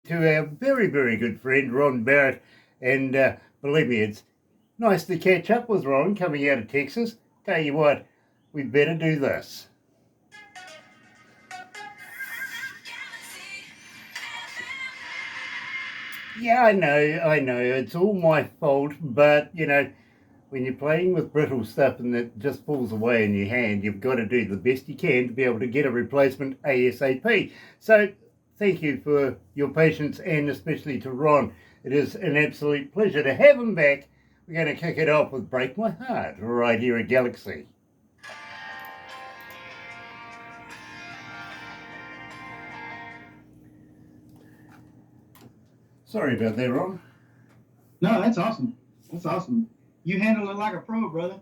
to our very, very good friend Ron Barrett. And believe me, it's nice to catch up with Ron coming out of Texas. Tell you what, we better do this. Yeah, I know, it's all my fault, but when you're playing with brittle stuff and it just falls away in your hand, you've got to do the best you can to be able to get a replacement ASAP. So thank you for your patience, and especially to Ron. It is an absolute pleasure to have him back. We're going to kick it off with Break My Heart right here at Galaxy. Sorry about that, Ron. No, that's awesome. That's awesome. You handle it like a pro, brother.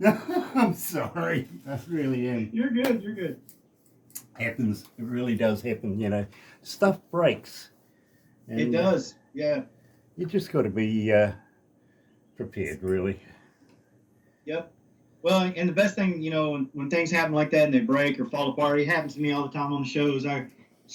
I'm sorry. I really am. You're good. You're good. Happens. It really does happen, Stuff breaks. And it does, yeah. You just got to be prepared, really. Yep. Well, and the best thing, when things happen like that and they break or fall apart, it happens to me all the time on the shows. Our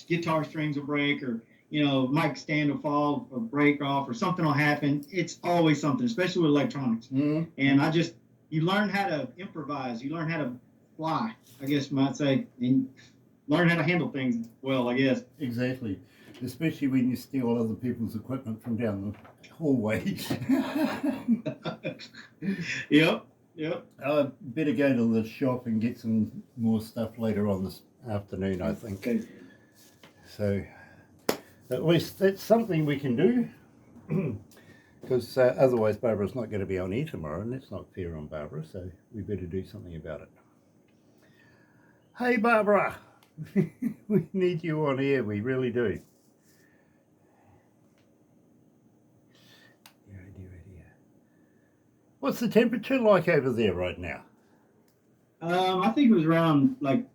guitar strings will break, or mic stand will fall or break off, or something will happen. It's always something, especially with electronics. Mm-hmm. And you learn how to improvise. You learn how to fly, I guess you might say, and learn how to handle things well, I guess. Exactly. Especially when you steal other people's equipment from down the hallway. Yep. I better go to the shop and get some more stuff later on this afternoon, I think. Okay. So at least that's something we can do, because otherwise Barbara's not going to be on air tomorrow, and that's not fair on Barbara, so we better do something about it. Hey Barbara, we need you on air, we really do. What's the temperature like over there right now? I think it was around like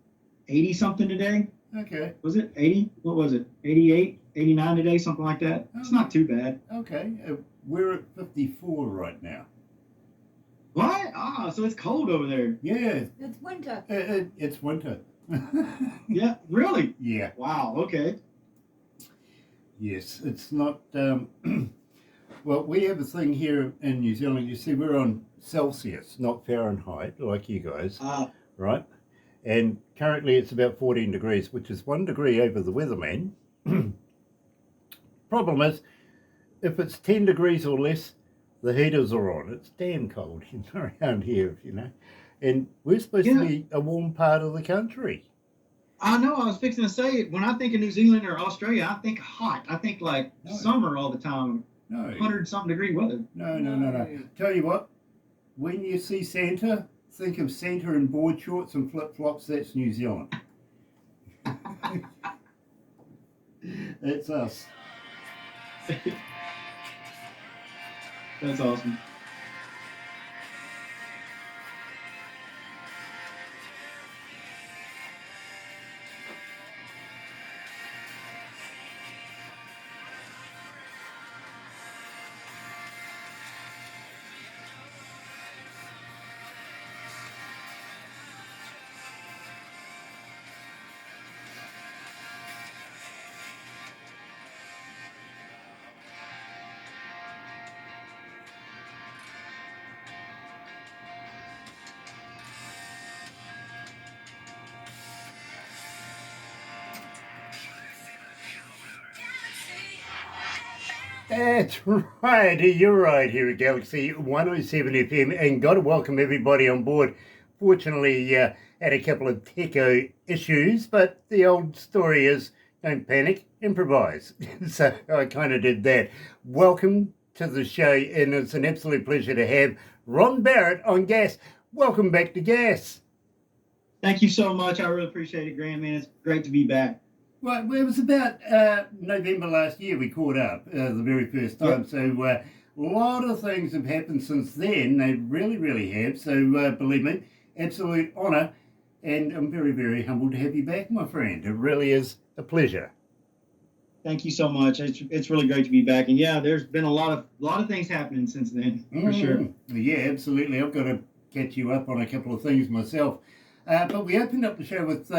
80 something today. Okay. Was it 80? What was it? 88, 89 today, something like that. It's not too bad. Okay. We're at 54 right now. What? So it's cold over there. Yeah. It's winter. It's winter. Yeah, really? Yeah. Wow, okay. Yes, it's not... Well, we have a thing here in New Zealand. You see, we're on Celsius, not Fahrenheit, like you guys, right? And currently it's about 14 degrees, which is 1 degree over the weatherman. Problem is, if it's 10 degrees or less, the heaters are on. It's damn cold around here, And we're supposed to be a warm part of the country. I know, I was fixing to say, when I think of New Zealand or Australia, I think hot. I think summer all the time. No. 100-something degree weather. No. Tell you what, when you see Santa, think of Santa in board shorts and flip-flops. That's New Zealand. That's us. That's awesome. That's right, you're right here at Galaxy 107 FM, and got to welcome everybody on board. Fortunately, had a couple of techo issues, but the old story is don't panic, improvise. So I kind of did that. Welcome to the show, and it's an absolute pleasure to have Ron Barrett on Gas. Welcome back to Gas. Thank you so much. I really appreciate it, Grant, man. It's great to be back. Well, it was about November last year we caught up the very first time. Yep. So a lot of things have happened since then. They really, really have. So believe me, absolute honour. And I'm very, very humbled to have you back, my friend. It really is a pleasure. Thank you so much. It's really great to be back. And yeah, there's been a lot of things happening since then, for sure. Yeah, absolutely. I've got to catch you up on a couple of things myself. But we opened up the show with...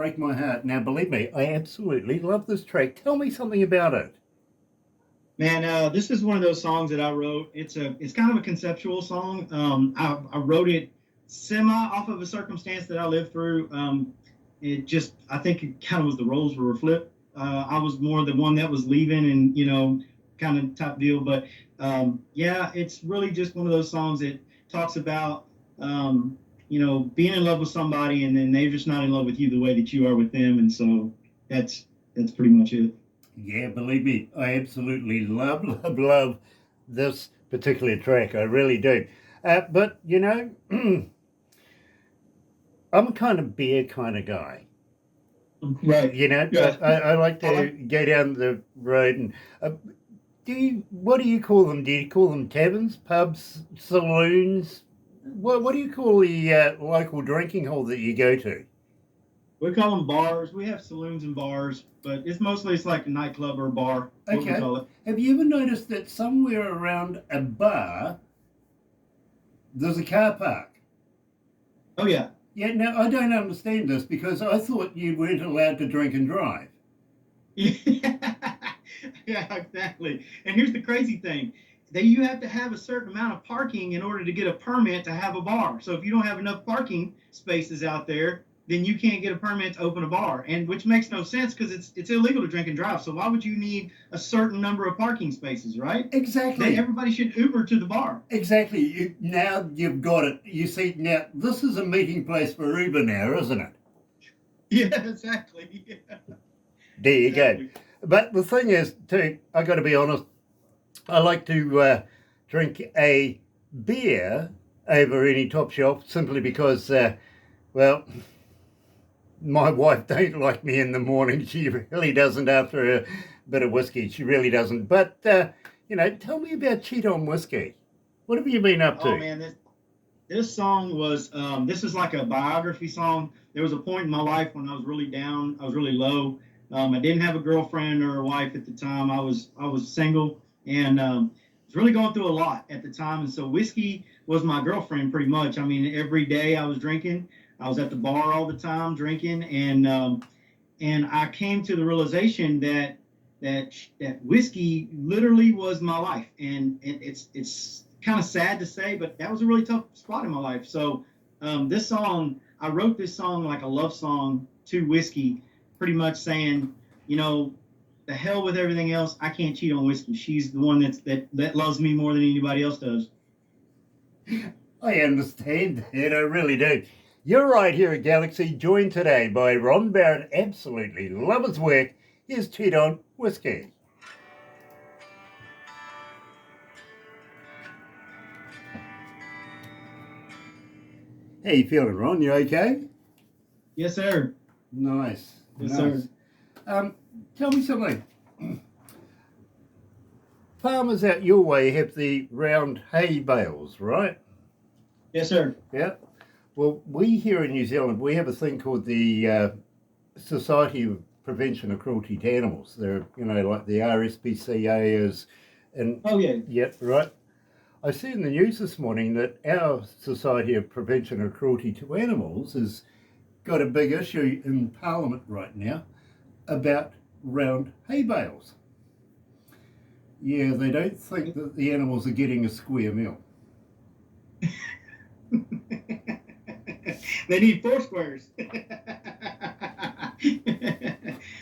Break My Heart. Now, believe me, I absolutely love this track. Tell me something about it. Man, this is one of those songs that I wrote. It's kind of a conceptual song. I wrote it semi off of a circumstance that I lived through. I think it kind of was the roles were flipped. I was more the one that was leaving and, kind of type deal. But yeah, it's really just one of those songs that talks about, being in love with somebody and then they're just not in love with you the way that you are with them. And so that's pretty much it. Yeah, believe me, I absolutely love this particular track. I really do. But, I'm a kind of beer kind of guy. Right. Yeah. I like to go down the road and what do you call them? Do you call them taverns, pubs, saloons? What do you call the local drinking hole that you go to? We call them bars. We have saloons and bars, but it's like a nightclub or a bar. What we call it. Have you ever noticed that somewhere around a bar there's a car park? Oh yeah. Yeah, now I don't understand this because I thought you weren't allowed to drink and drive. Yeah, exactly. And here's the crazy thing. That you have to have a certain amount of parking in order to get a permit to have a bar. So if you don't have enough parking spaces out there, then you can't get a permit to open a bar, and which makes no sense because it's illegal to drink and drive. So why would you need a certain number of parking spaces, right? Exactly. Then everybody should Uber to the bar. Exactly. Now you've got it. You see, now this is a meeting place for Uber now, isn't it? Yeah, exactly. Yeah. There you go. But the thing is, too, I got to be honest, I like to drink a beer over any top shelf simply because, well, my wife don't like me in the morning. She really doesn't after a bit of whiskey. She really doesn't. But, tell me about Cheat on Whiskey. What have you been up to? Oh, man, this song was, this is like a biography song. There was a point in my life when I was really down. I was really low. I didn't have a girlfriend or a wife at the time. I was single and was really going through a lot at the time. And so whiskey was my girlfriend pretty much. I mean, every day I was drinking. I was at the bar all the time drinking, and I came to the realization that whiskey literally was my life, and it's kind of sad to say, but that was a really tough spot in my life. So this song, I wrote this song like a love song to whiskey, pretty much saying, the hell with everything else. I can't cheat on whiskey. She's the one that loves me more than anybody else does. I understand that. I really do. You're right here at Galaxy, joined today by Ron Barrett. Absolutely love his work. Here's Cheat on Whiskey. How you feeling, Ron? You okay? Yes, sir. Nice. Yes, nice. sir. Tell me something. Farmers out your way have the round hay bales, right? Yes, sir. Yeah. Well, we here in New Zealand, we have a thing called the Society of Prevention of Cruelty to Animals. They're, like the RSPCA is. And, oh, yeah. Yeah, right. I see in the news this morning that our Society of Prevention of Cruelty to Animals has got a big issue in Parliament right now about round hay bales. Yeah, they don't think that the animals are getting a square meal. They need 4 squares.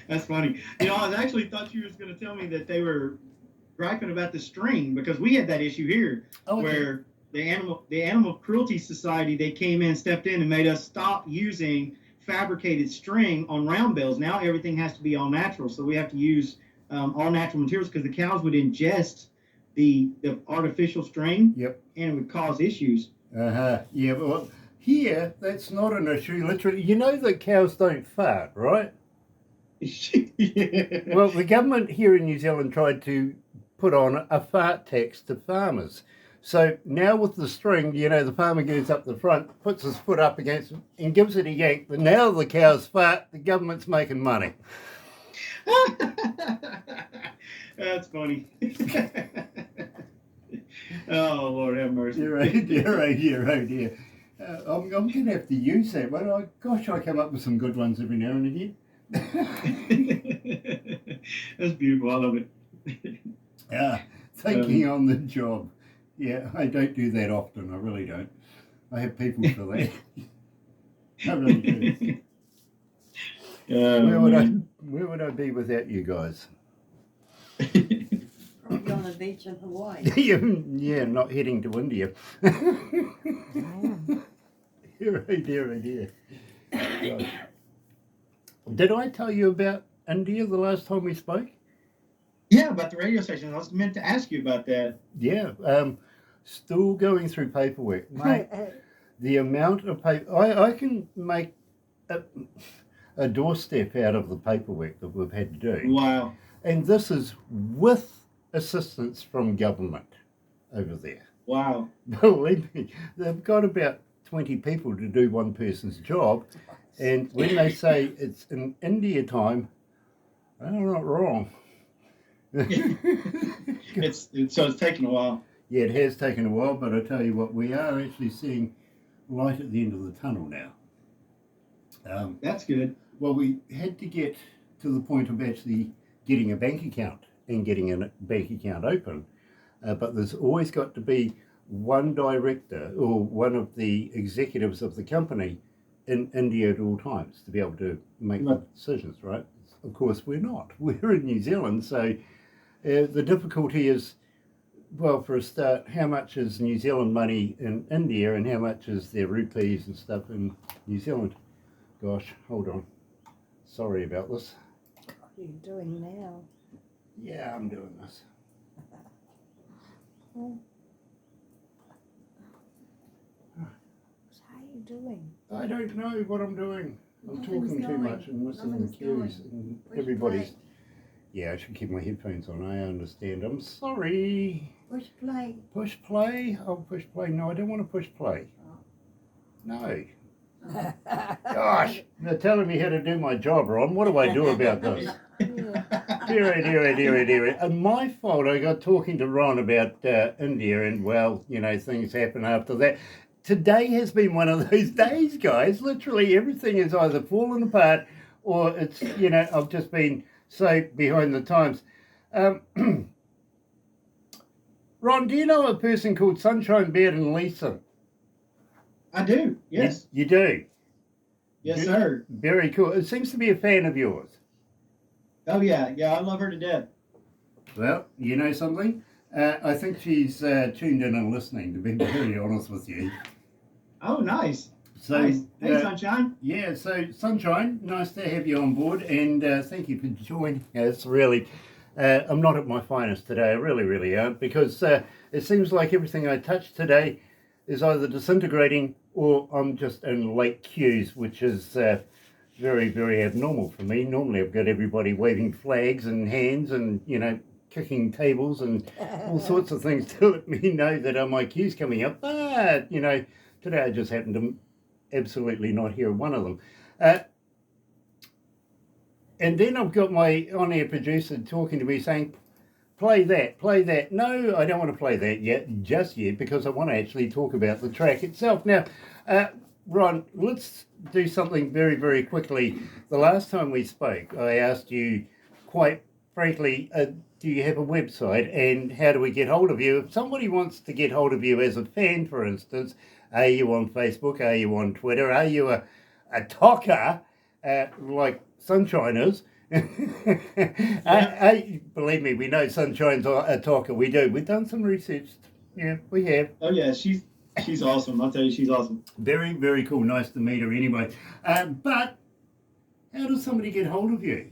That's funny. I actually thought you was going to tell me that they were griping about the string, because we had that issue here where the Animal Cruelty Society, they came in, stepped in, and made us stop using fabricated string on round bales. Now everything has to be all natural, so we have to use all natural materials because the cows would ingest the artificial string. Yep. And it would cause issues. Yeah, well, here, that's not an issue. Literally, that cows don't fart, right? Yeah. Well, the government here in New Zealand tried to put on a fart tax to farmers. So now with the string, the farmer goes up the front, puts his foot up against it and gives it a yank. But now the cows fart, the government's making money. That's funny. Oh, Lord have mercy. You're right. I'm going to have to use that one. I come up with some good ones every now and again. That's beautiful. I love it. Thinking on the job. Yeah, I don't do that often. I really don't. I have people for that. I really do. Where would I be without you guys? Probably on a beach in Hawaii. Yeah, not heading to India. Dear. Gosh. Did I tell you about India the last time we spoke? Yeah, about the radio station. I was meant to ask you about that. Yeah, still going through paperwork. Mate, the amount of paper... I can make a doorstep out of the paperwork that we've had to do. Wow. And this is with assistance from government over there. Wow. Believe me, they've got about 20 people to do one person's job. And when they say it's in India time, they're not wrong. So it's taken a while. Yeah, it has taken a while, but I tell you what, we are actually seeing light at the end of the tunnel now. That's good. Well, we had to get to the point of actually getting a bank account and getting a bank account open, but there's always got to be one director or one of the executives of the company in India at all times to be able to make the decisions, right? Of course, we're not. We're in New Zealand, so the difficulty is, well, for a start, how much is New Zealand money in India and how much is their rupees and stuff in New Zealand? Gosh, hold on. Sorry about this. What are you doing now? Yeah, I'm doing this. How are you doing? I don't know what I'm doing. I'm Nothing's talking too going. much and missing the Nothing's cues. going. And Push everybody's... play. Yeah, I should keep my headphones on. I understand. I'm sorry. Push play. Push play? I'll push play. No, I don't want to push play. No. Gosh, they're telling me how to do my job, Ron. What do I do about this? Dear. And my fault, I got talking to Ron about India and, well, you know, things happen after that. Today has been one of those days, guys. Literally everything is either fallen apart or it's, you know, I've just been so behind the times. Ron, do you know a person called Sunshine, Beard and Lisa? I do. Yes. You do? Yes, sir. Very cool. It seems to be a fan of yours. Oh yeah. Yeah, I love her to death. Well, you know something? I think she's tuned in and listening, to be very honest with you. Oh, nice. So, Nice. Hey, Sunshine. Yeah, so Sunshine, nice to have you on board, and thank you for joining us. Really, I'm not at my finest today. I really aren't, because it seems like everything I touch today is either disintegrating or I'm just in late queues, which is very abnormal for me. Normally I've got everybody waving flags and hands and, you know, kicking tables and all sorts of things to let me know that my queue's coming up. But, you know, today I just happened to absolutely not hear one of them. And then I've got my on-air producer talking to me saying, play that. No, I don't want to play that just yet, because I want to actually talk about the track itself. Now, Ron, let's do something very quickly. The last time we spoke, I asked you quite frankly, do you have a website and how do we get hold of you? If somebody wants to get hold of you as a fan, for instance, are you on Facebook? Are you on Twitter? Are you a talker like Sunshine is? Believe me, we know Sunshine's a talker. We do. We've done some research. Yeah, we have. Oh yeah, she's awesome. I'll tell you, she's awesome. Very cool. Nice to meet her anyway. But how does somebody get hold of you?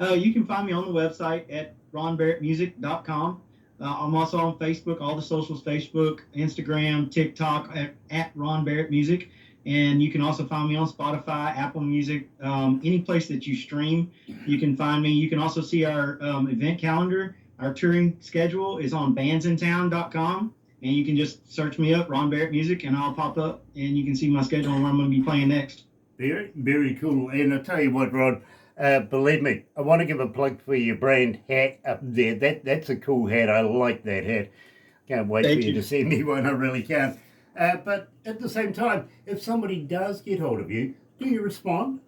You can find me on the website at ronbarrettmusic.com. I'm also on Facebook, all the socials, Facebook, Instagram, TikTok, at Ron Barrett Music. And you can also find me on Spotify, Apple Music, any place that you stream, you can find me. You can also see our event calendar. Our touring schedule is on bandsintown.com. And you can just search me up, Ron Barrett Music, and I'll pop up and you can see my schedule and where I'm going to be playing next. Very cool. And I'll tell you what, Ron, believe me, I want to give a plug for your brand hat up there. That's a cool hat. I like that hat. Can't wait for you to see me one. I really can't. But at the same time, if somebody does get hold of you, do you respond?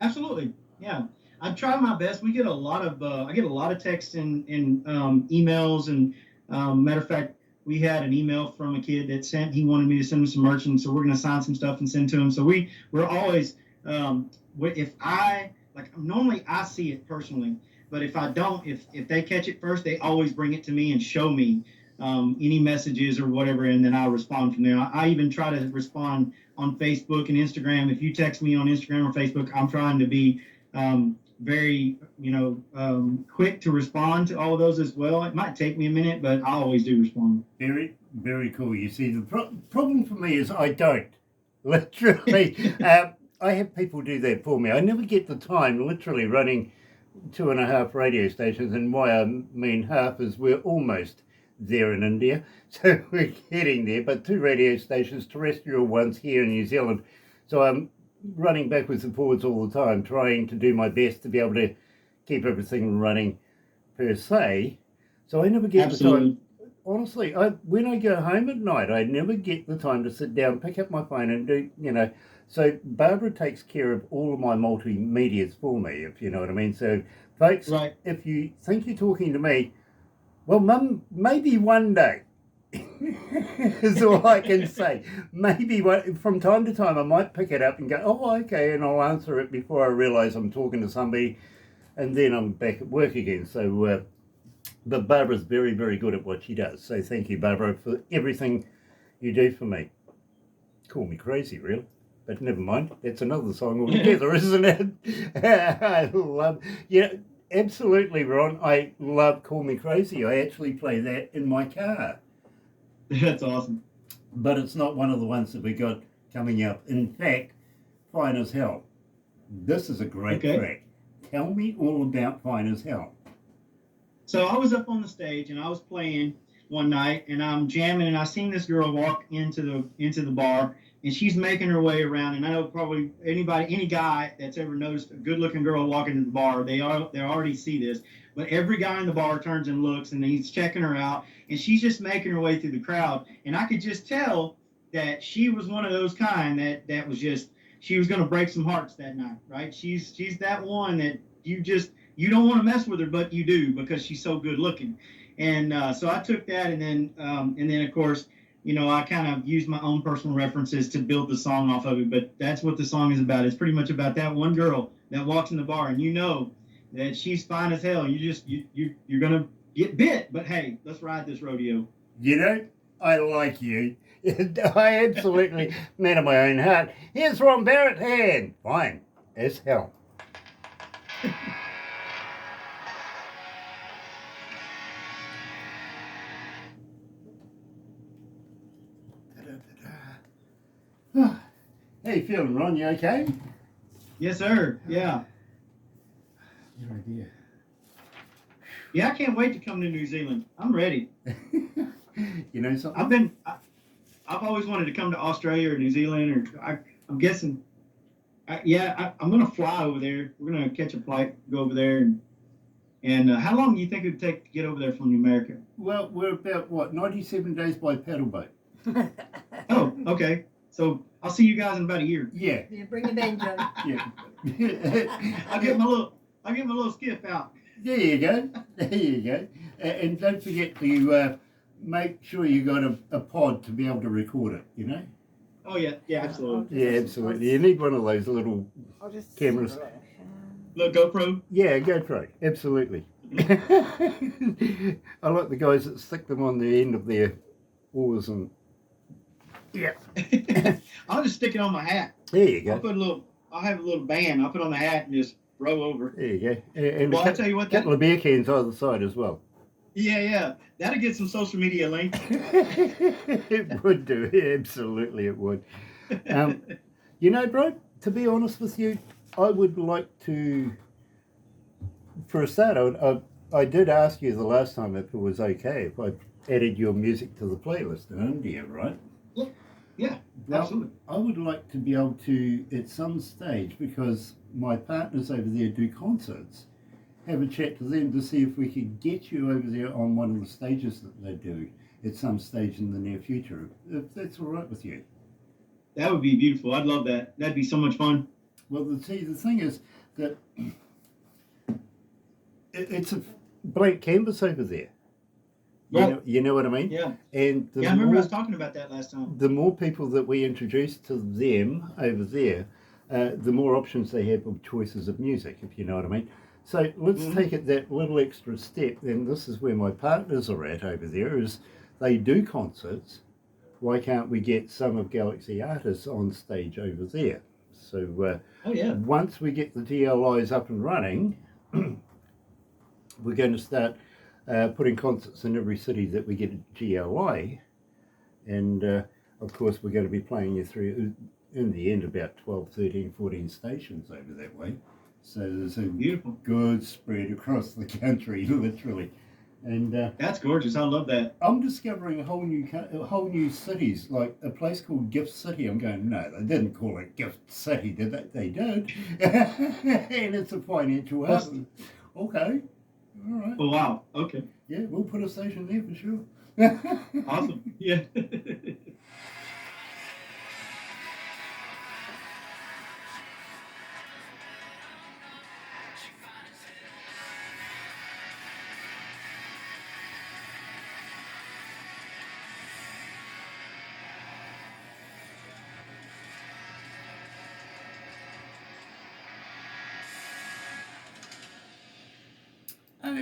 Absolutely. Yeah. I try my best. We get a lot of I get a lot of texts and emails and matter of fact, we had an email from a kid that he wanted me to send him some merch, and so we're going to sign some stuff and send to him. So we're always if I like normally I see it personally, but if I don't, if they catch it first, they always bring it to me and show me any messages or whatever, and then I'll respond from there. I even try to respond on Facebook and Instagram. If you text me on Instagram or Facebook, I'm trying to be very, quick to respond to all of those as well. It might take me a minute, but I always do respond. Very, very cool. You see, the problem for me is I don't. Literally, I have people do that for me. I never get the time, literally running 2.5 radio stations, and why I mean half is we're almost there in India, so we're getting there, but 2 radio stations, terrestrial ones here in New Zealand, so I'm running backwards and forwards all the time, trying to do my best to be able to keep everything running per se, so I never get Absolutely. the time. Honestly, when I go home at night, I never get the time to sit down, pick up my phone and do, so Barbara takes care of all of my multimedias for me, if you know what I mean. So folks, Right. If you think you're talking to me, well, Mum, maybe one day is all I can say. Maybe from time to time I might pick it up and go, oh, okay, and I'll answer it before I realise I'm talking to somebody, and then I'm back at work again. So, but Barbara's very, very good at what she does. So thank you, Barbara, for everything you do for me. Call me crazy, really. But never mind. That's another song altogether, isn't it? I love, absolutely, Ron. I love Call Me Crazy. I actually play that in my car. That's awesome. But it's not one of the ones that we got coming up. In fact, Fine as Hell. This is a great track. Tell me all about Fine as Hell. So I was up on the stage and I was playing one night and I'm jamming and I seen this girl walk into the bar and she's making her way around, and I know probably any guy that's ever noticed a good looking girl walking to the bar, they already see this. But every guy in the bar turns and looks and he's checking her out, and she's just making her way through the crowd. And I could just tell that she was one of those kind that was just, she was going to break some hearts that night, right? She's that one that you don't want to mess with her, but you do because she's so good looking. And so I took that, and then of course, I kind of used my own personal references to build the song off of it. But that's what the song is about. It's pretty much about that one girl that walks in the bar, and that she's fine as hell. You're gonna get bit, but hey, let's ride this rodeo. I like you. I absolutely, man of my own heart. Here's Ron Barrett, and Fine as Hell. How you feeling, Ron? You okay? Yes, sir. Yeah. Your idea. Yeah, I can't wait to come to New Zealand. I'm ready. You know something? I've always wanted to come to Australia or New Zealand, or I'm guessing. I'm gonna fly over there. We're gonna catch a flight, go over there, and how long do you think it would take to get over there from America? Well, we're about 97 days by paddle boat. Oh, okay. So I'll see you guys in about a year. Yeah. Yeah, bring it in, Joe. Yeah. I'll get my little skiff out. There you go. There you go. And don't forget to make sure you got a pod to be able to record it. Oh yeah, absolutely. Yeah, absolutely. You need one of those little cameras. Little GoPro. Yeah, GoPro. Absolutely. I like the guys that stick them on the end of their oars and. Yeah. I'll just stick it on my hat. There you go. I'll have a little band. I'll put on the hat and just row over. There you go. And Well, I'll tell you what. A couple of beer cans either side as well. Yeah. That'll get some social media links. It would do. Absolutely, it would. Bro, to be honest with you, I would like to, for a start, I did ask you the last time if it was okay if I added your music to the playlist in India, right? Yeah, Well, absolutely. I would like to be able to, at some stage, because my partners over there do concerts, have a chat to them to see if we could get you over there on one of the stages that they do at some stage in the near future, if that's all right with you. That would be beautiful. I'd love that. That'd be so much fun. Well, the thing is that it's a blank canvas over there. You know what I mean? Yeah. And I remember us talking about that last time. The more people that we introduce to them over there, the more options they have of choices of music, if you know what I mean. So let's take it that little extra step, and this is where my partners are at over there, is they do concerts. Why can't we get some of Galaxy artists on stage over there? So once we get the GLIs up and running, we're going to start putting concerts in every city that we get a GLI, and of course we're going to be playing you through, in the end, about 12, 13, 14 stations over that way. So there's a beautiful good spread across the country, literally. And that's gorgeous. I love that. I'm discovering whole new cities, like a place called Gift City. I'm going, no, they didn't call it Gift City, did they? They did. And it's a financial hub. Okay. All right. Oh, wow. Okay. Yeah, we'll put a station there for sure. Awesome. Yeah.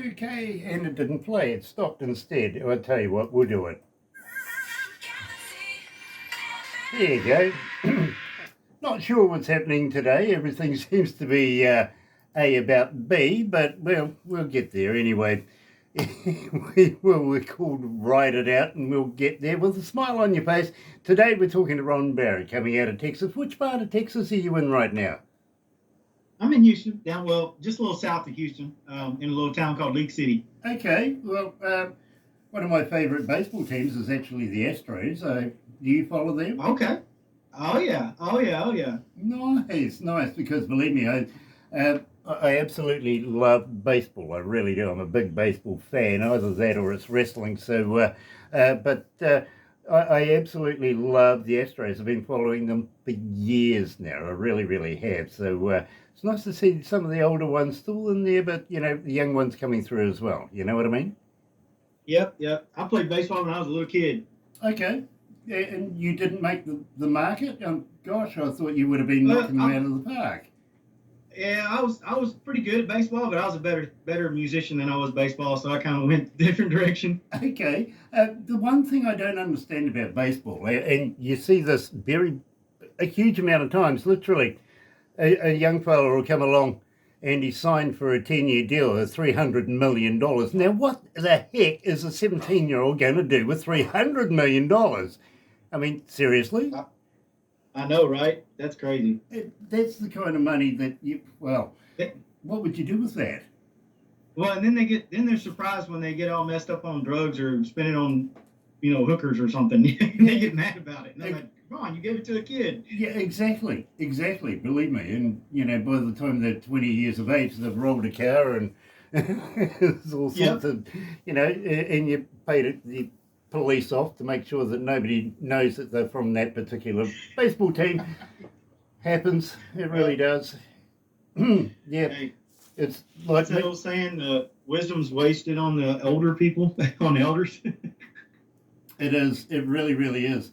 Okay, and it didn't play, it stopped instead. I'll tell you what, we'll do it. There you go. Not sure what's happening today. Everything seems to be A about B, but we'll get there anyway. We're called Ride It Out, and we'll get there with a smile on your face. Today we're talking to Ron Barrett, coming out of Texas. Which part of Texas are you in right now? I'm in Houston, just a little south of Houston, in a little town called League City. Okay, well, one of my favourite baseball teams is actually the Astros. Do you follow them? Okay. Oh yeah. Nice, because believe me, I absolutely love baseball. I really do. I'm a big baseball fan. Either that or it's wrestling. So, but I absolutely love the Astros. I've been following them for years now. I really, really have. So it's nice to see some of the older ones still in there, but, the young ones coming through as well. You know what I mean? Yep. I played baseball when I was a little kid. Okay. And you didn't make the market? Gosh, I thought you would have been knocking them out of the park. Yeah, I was pretty good at baseball, but I was a better musician than I was baseball, so I kind of went a different direction. Okay. The one thing I don't understand about baseball, and you see this a huge amount of times, literally, a young fellow will come along and he signed for a 10-year deal at $300 million. Now, what the heck is a 17-year-old going to do with $300 million? I mean, seriously? I know, right? That's crazy. That's the kind of money that what would you do with that? Well, and then they're surprised when they get all messed up on drugs or spend it on, hookers or something. They get mad about it. And they're like, come on, you gave it to a kid. Yeah, exactly. Believe me. And, by the time they're 20 years of age, they've rolled a car and there's all sorts of, and you paid the police off to make sure that nobody knows that they're from that particular baseball team. Happens. It really does. Yeah. Hey, it's like that old saying, wisdom's wasted on the older people, on elders. It is. It really, really is.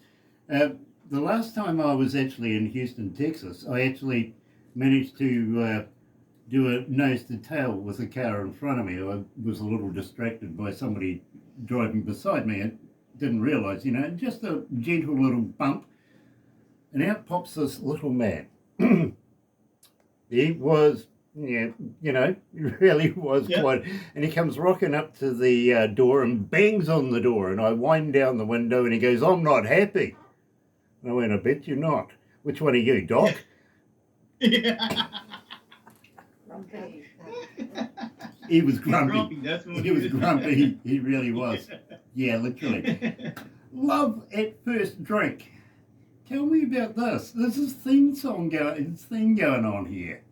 The last time I was actually in Houston, Texas, I actually managed to do a nose to tail with a car in front of me. I was a little distracted by somebody driving beside me. I didn't realise, just a gentle little bump. And out pops this little man. He was, he really was quite. And he comes rocking up to the door and bangs on the door. And I wind down the window and he goes, "I'm not happy." And I went, "I bet you're not. Which one are you, Doc?" Yeah. Grumpy. He was grumpy. He was grumpy. He really was. Yeah, literally. Love at first drink. Tell me about this. This is theme going on here.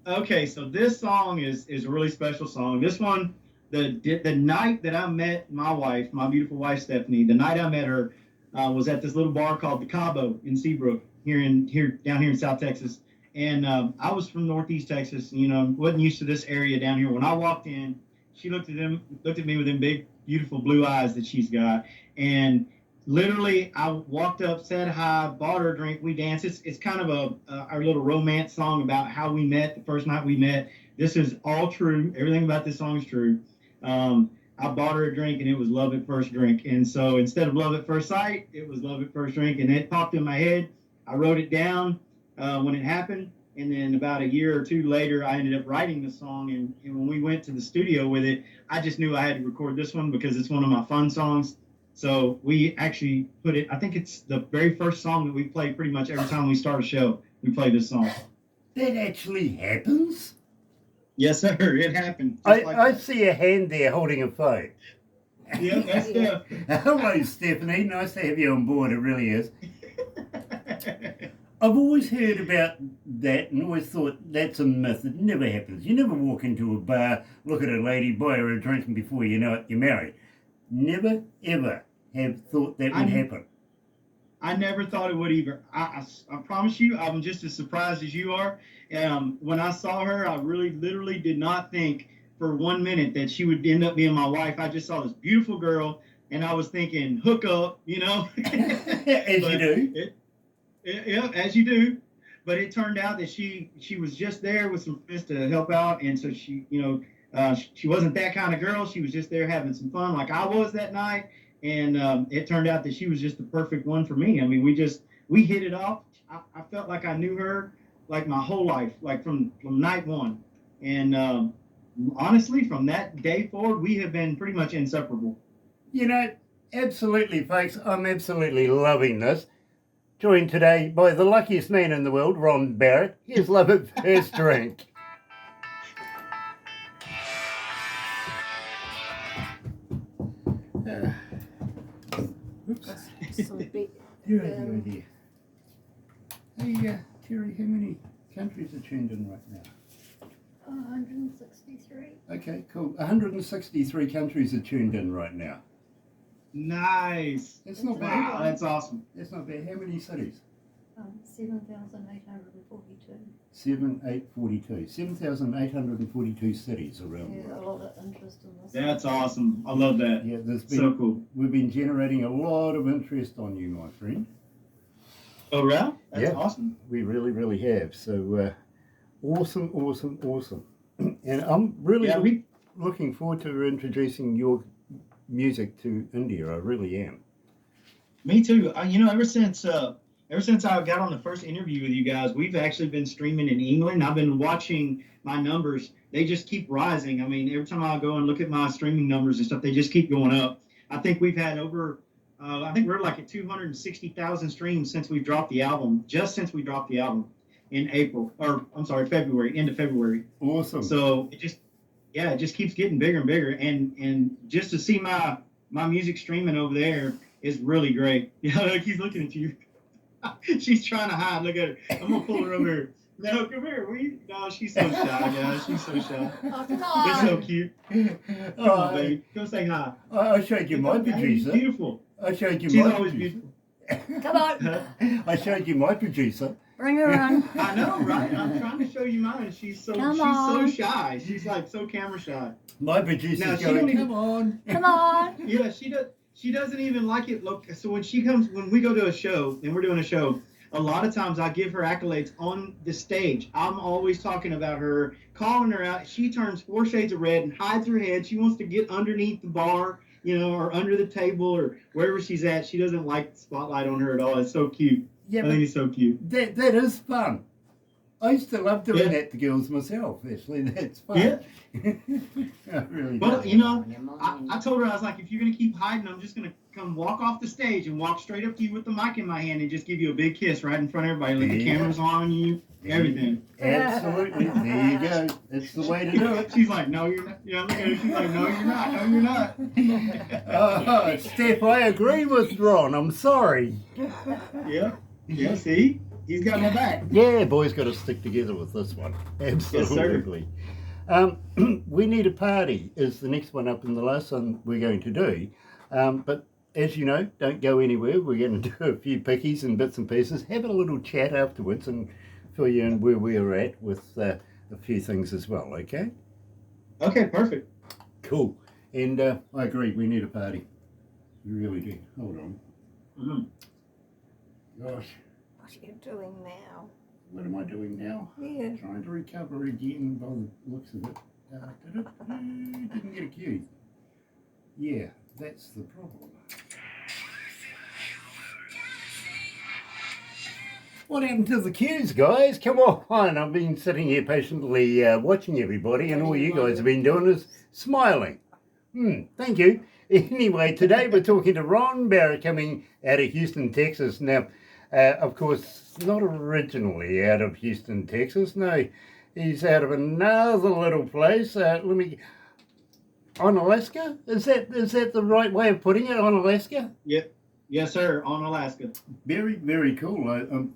Okay, so this song is a really special song. This one the night that I met my wife, my beautiful wife Stephanie, the night I met her was at this little bar called the Cabo in Seabrook down here in South Texas. And I was from Northeast Texas, wasn't used to this area down here. When I walked in, she looked at me with them big, beautiful blue eyes that she's got, and literally, I walked up, said hi, bought her a drink, we danced. It's kind of our little romance song about how we met the first night we met. This is all true. Everything about this song is true. I bought her a drink, and it was love at first drink. And so instead of love at first sight, it was love at first drink, and it popped in my head. I wrote it down when it happened, and then about a year or two later, I ended up writing the song. And when we went to the studio with it, I just knew I had to record this one because it's one of my fun songs. So we actually put it, I think it's the very first song that we play pretty much every time we start a show. We play this song. That actually happens? Yes, sir. It happened. I see a hand there holding a phone. Yeah, that's Steph. Hello, Stephanie. Nice to have you on board. It really is. I've always heard about that and always thought that's a myth. It never happens. You never walk into a bar, look at a lady, buy her a drink, and before you know it, you're married. Never, ever have thought that would happen. I never thought it would either. I promise you, I'm just as surprised as you are. When I saw her, I really literally did not think for 1 minute that she would end up being my wife. I just saw this beautiful girl, and I was thinking, hook up, As you do. Yeah, as you do. But it turned out that she was just there with some friends to help out, and so she wasn't that kind of girl. She was just there having some fun like I was that night. And it turned out that she was just the perfect one for me. I mean, we hit it off. I felt like I knew her like my whole life, like from night one. And honestly, from that day forward, we have been pretty much inseparable. Absolutely, folks. I'm absolutely loving this. Joined today by the luckiest man in the world, Ron Barrett. Here's Love at First Drink. Oops. You have no idea. Hey, Terry, how many countries are tuned in right now? 163. Okay, cool. 163 countries are tuned in right now. Nice. That's not bad. Wow, that's awesome. That's not bad. How many cities? 7,842. 7,842 cities around the Yeah, a world. lot of interest in this. That's awesome. I love that. Yeah, So cool. We've been generating a lot of interest on you, my friend. Oh, right? That's Yeah. awesome. We really, really have. So awesome. And I'm really looking forward to introducing your music to India. I really am. Me too. Ever since I got on the first interview with you guys, we've actually been streaming in England. I've been watching my numbers. They just keep rising. I mean, every time I go and look at my streaming numbers and stuff, they just keep going up. I think we've had I think we're like at 260,000 streams since we dropped the album, in February, end of February. Awesome. So it just keeps getting bigger and bigger. And just to see my music streaming over there is really great. Look, he's looking at you. She's trying to hide. Look at her. I'm gonna pull her over here. No, come here. No, she's so shy, guys. She's so shy. Oh, come It's so on. cute. Come on, baby. Go say hi. I showed you my producer. Beautiful. I showed you She's my always producer. beautiful. Come on. I showed you my producer. Bring her on. I know, right? I'm trying to show you mine. She's so shy. She's like so camera shy. My producer's Now, she going, don't even- come on. Come on. Yeah, she doesn't even like it. Look, so when we go to a show and we're doing a show, a lot of times I give her accolades on the stage. I'm always talking about her, calling her out. She turns 4 shades of red and hides her head. She wants to get underneath the bar, or under the table or wherever she's at. She doesn't like the spotlight on her at all. It's so cute. Yeah, I think it's so cute. that is fun. I used to love doing Yeah. that to girls myself. Actually, that's fun. Yeah. I really Well, do. I told her, I was like, if you're going to keep hiding, I'm just going to come walk off the stage and walk straight up to you with the mic in my hand and just give you a big kiss right in front of everybody. Like the Yeah. camera's on you, everything. Absolutely. There you go. That's the way to do it. She's like, no, you're not. Look at her. She's like, no, you're not. No, you're not. Steph, I agree with Ron. I'm sorry. Yeah. Yeah, see? He's got my back. Yeah, boys got to stick together with this one. Absolutely. We Need a Party is the next one up in the list one we're going to do. But as you know, don't go anywhere. We're going to do a few pickies and bits and pieces, have a little chat afterwards and fill you in where we're at with a few things as well, okay? Okay, perfect. Cool. And I agree, we need a party. We really do. Hold on. Gosh, What are you doing now? what am I doing now? Yeah. Trying to recover again by the looks of it. Didn't get a cue. Yeah, that's the problem. What happened to the cues, guys? Come on. I've been sitting here patiently watching everybody, and all you guys have been doing is smiling. Thank you. Anyway, today we're talking to Ron Barrett coming out of Houston, Texas. Now, of course, not originally out of Houston, Texas. No, he's out of another little place. On Alaska? Is that the right way of putting it? On Alaska? Yep. Yes, sir. On Alaska. Very, very cool.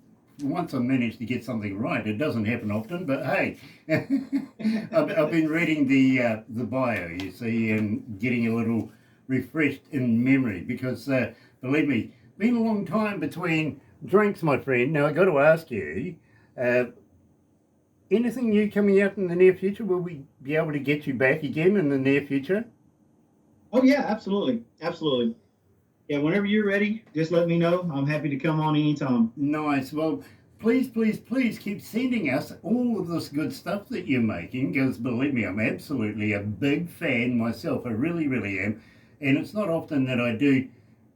Once I managed to get something right, it doesn't happen often, but hey, I've been reading the bio, you see, and getting a little refreshed in memory because, believe me, been a long time between drinks, my friend. Now, I got to ask you, anything new coming out in the near future? Will we be able to get you back again in the near future? Oh, yeah, absolutely. Absolutely. Yeah, whenever you're ready, just let me know. I'm happy to come on anytime. Nice. Well, please keep sending us all of this good stuff that you're making, because believe me, I'm absolutely a big fan myself. I really, really am. And it's not often that I do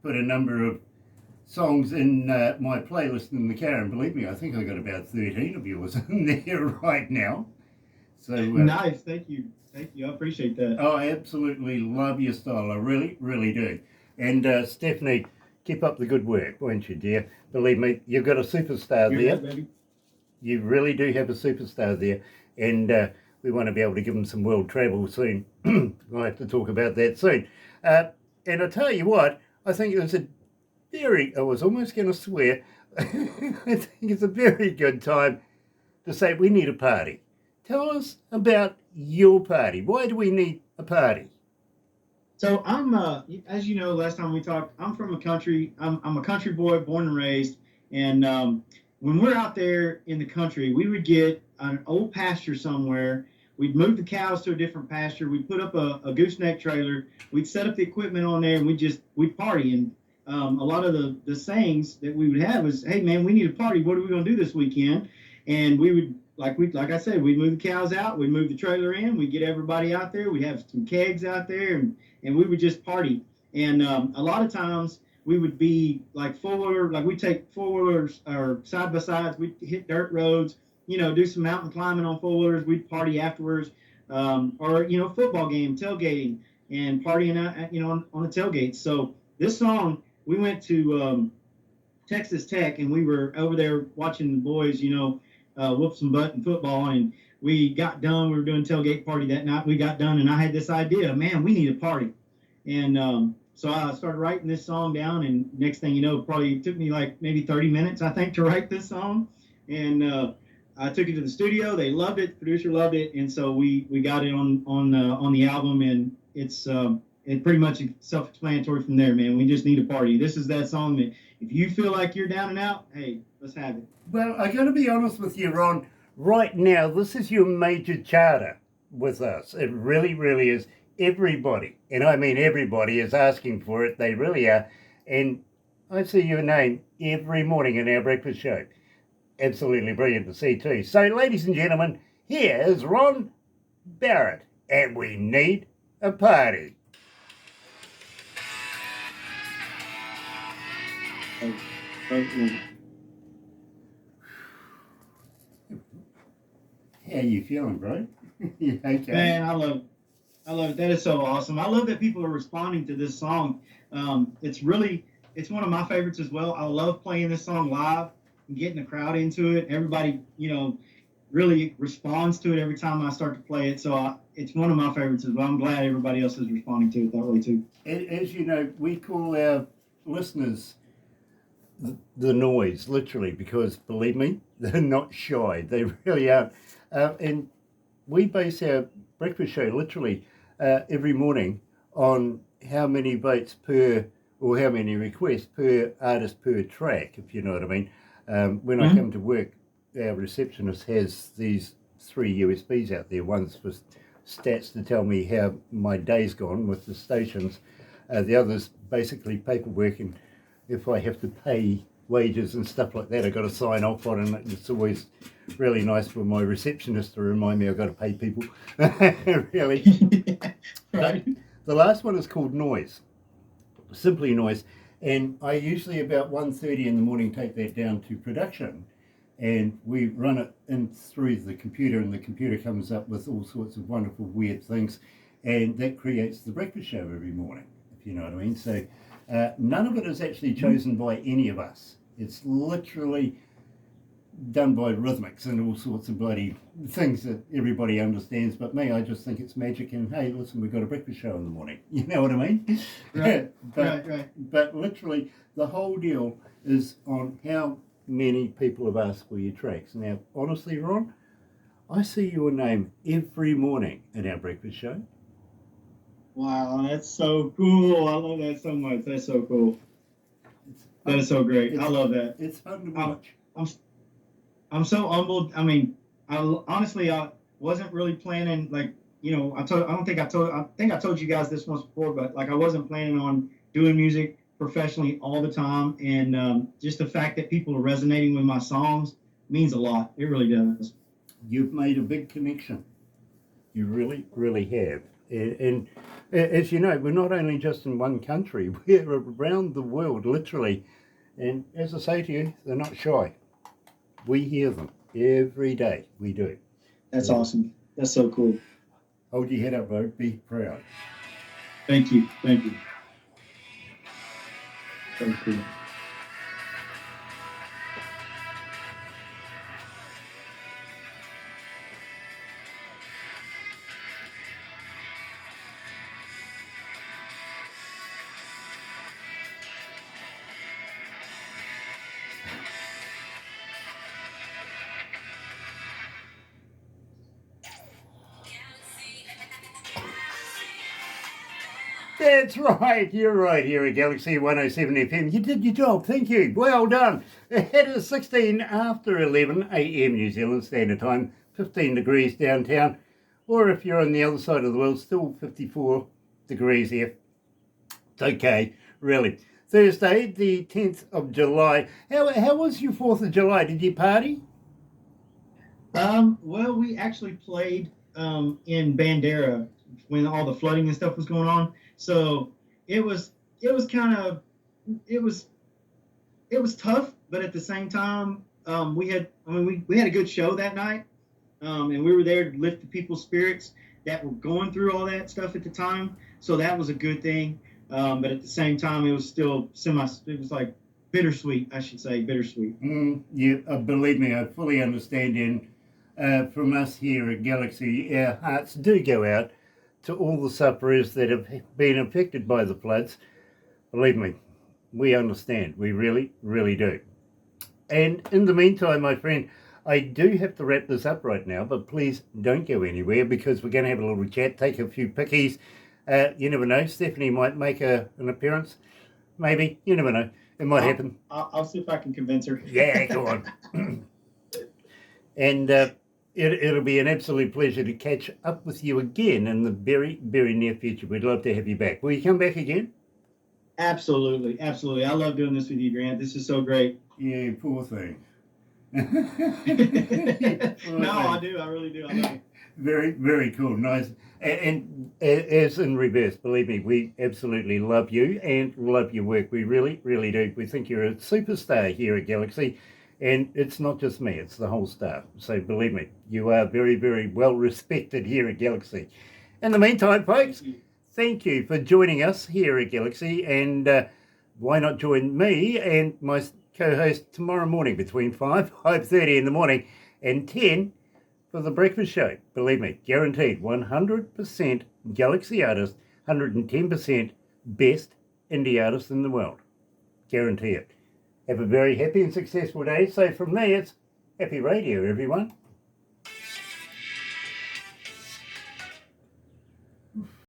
put a number of songs in my playlist in the car, and believe me, I think I got about 13 of yours in there right now. So nice. Thank you. I appreciate that. Oh, I absolutely love your style. I really, really do. And Stephanie, keep up the good work, won't you, dear? Believe me, you've got a superstar there. Baby. You really do have a superstar there. And we want to be able to give him some world travel soon. We'll have to talk about that soon. And I tell you what, I think it was I was almost going to swear, I think it's a very good time to say we need a party. Tell us about your party. Why do we need a party? So I'm, as you know, last time we talked, I'm from a country. I'm a country boy, born and raised. And when we're out there in the country, we would get an old pasture somewhere. We'd move the cows to a different pasture. We'd put up a gooseneck trailer. We'd set up the equipment on there, and we'd party. And a lot of the sayings that we would have was, "Hey man, we need a party. What are we gonna do this weekend?" And we would, like I said, we'd move the cows out. We'd move the trailer in. We'd get everybody out there. We'd have some kegs out there, and we would just party. And a lot of times we would be like we'd take four-wheelers or side-by-sides. We'd hit dirt roads, do some mountain climbing on four-wheelers. We'd party afterwards. Or, football game, tailgating, and partying out, on the tailgates. So this song, we went to Texas Tech, and we were over there watching the boys, whoop some butt in football, and we got done. We were doing tailgate party that night. We got done, and I had this idea, man, we need a party. And so I started writing this song down, and next thing you know, probably took me like maybe 30 minutes, I think, to write this song. And I took it to the studio. They loved it. The producer loved it, and so we got it on the album, and it's pretty much self-explanatory from there, man. We just need a party. This is that song that if you feel like you're down and out, hey, let's have it. Well, I got to be honest with you, Ron. Right now, this is your major charter with us. It really, really is. Everybody, and I mean everybody, is asking for it. They really are. And I see your name every morning in our breakfast show. Absolutely brilliant to see too. So, ladies and gentlemen, here is Ron Barrett, and we need a party. How you feeling, bro? You okay? Man, I love it. That is so awesome. I love that people are responding to this song. It's one of my favorites as well. I love playing this song live and getting the crowd into it. Everybody, really responds to it every time I start to play it. So it's one of my favorites as well. I'm glad everybody else is responding to it that way too. As you know, we call our listeners the noise, literally, because believe me, they're not shy. They really aren't. And we base our breakfast show literally every morning on how many votes per, or how many requests per artist per track, if you know what I mean. When I come to work, our receptionist has these 3 USBs out there. One's for stats to tell me how my day's gone with the stations. The other's basically paperwork, and if I have to pay wages and stuff like that, I've got to sign off on it. It's always really nice for my receptionist to remind me I've got to pay people. Really. Right. The last one is called Noise, simply Noise. And I usually about 1:30 in the morning take that down to production, and we run it in through the computer, and the computer comes up with all sorts of wonderful weird things, and that creates the breakfast show every morning, if you know what I mean. So none of it is actually chosen by any of us. It's literally done by rhythmics and all sorts of bloody things that everybody understands, but me, I just think it's magic, and hey, listen, we've got a breakfast show in the morning. You know what I mean? Right. but, Right. But literally, the whole deal is on how many people have asked for your tracks. Now, honestly, Ron, I see your name every morning in our breakfast show. Wow, that's so cool. I love that so much. That's so cool. That is so great. I love that. It's fun to watch. I'm so humbled. I mean, honestly, I wasn't really planning, like, you know, I think I told you guys this once before, but like I wasn't planning on doing music professionally all the time. And just the fact that people are resonating with my songs means a lot. It really does. You've made a big connection. You really, really have. And as you know, we're not only just in one country, we're around the world, literally. And as I say to you, they're not shy. We hear them every day. We do. That's awesome. That's so cool. Hold your head up, bro. Be proud. Thank you. Thank you. So cool. That's right. You're right here at Galaxy 107 FM. You did your job. Thank you. Well done. It is 16 after 11 a.m. New Zealand Standard Time, 15 degrees downtown. Or if you're on the other side of the world, still 54 degrees here. It's okay, really. Thursday, the 10th of July. How was your 4th of July? Did you party? Well, we actually played in Bandera when all the flooding and stuff was going on. So it was tough, but at the same time, we had a good show that night, and we were there to lift the people's spirits that were going through all that stuff at the time. So that was a good thing. But at the same time, it was still it was like bittersweet, I should say, bittersweet. Believe me, I fully understand. And from us here at Galaxy, our hearts do go out to all the sufferers that have been affected by the floods. Believe me, we understand. We really, really do. And in the meantime, my friend, I do have to wrap this up right now, but please don't go anywhere because we're going to have a little chat, take a few pickies. You never know. Stephanie might make an appearance. Maybe. You never know. It might happen. I'll see if I can convince her. Yeah, go on. And it'll be an absolute pleasure to catch up with you again in the very, very near future. We'd love to have you back. Will you come back again? Absolutely. Absolutely. I love doing this with you, Grant. This is so great. Yeah, poor thing. No, I do. I really do. I love it. Very, very cool. Nice. And as in reverse, believe me, we absolutely love you and love your work. We really, really do. We think you're a superstar here at Galaxy. And it's not just me, it's the whole staff. So believe me, you are very, very well respected here at Galaxy. In the meantime, folks, thank you for joining us here at Galaxy. And why not join me and my co-host tomorrow morning between 5:30 in the morning, and 10 for the breakfast show. Believe me, guaranteed 100% Galaxy artist, 110% best indie artist in the world. Guarantee it. Have a very happy and successful day. So from me, it's happy radio, everyone.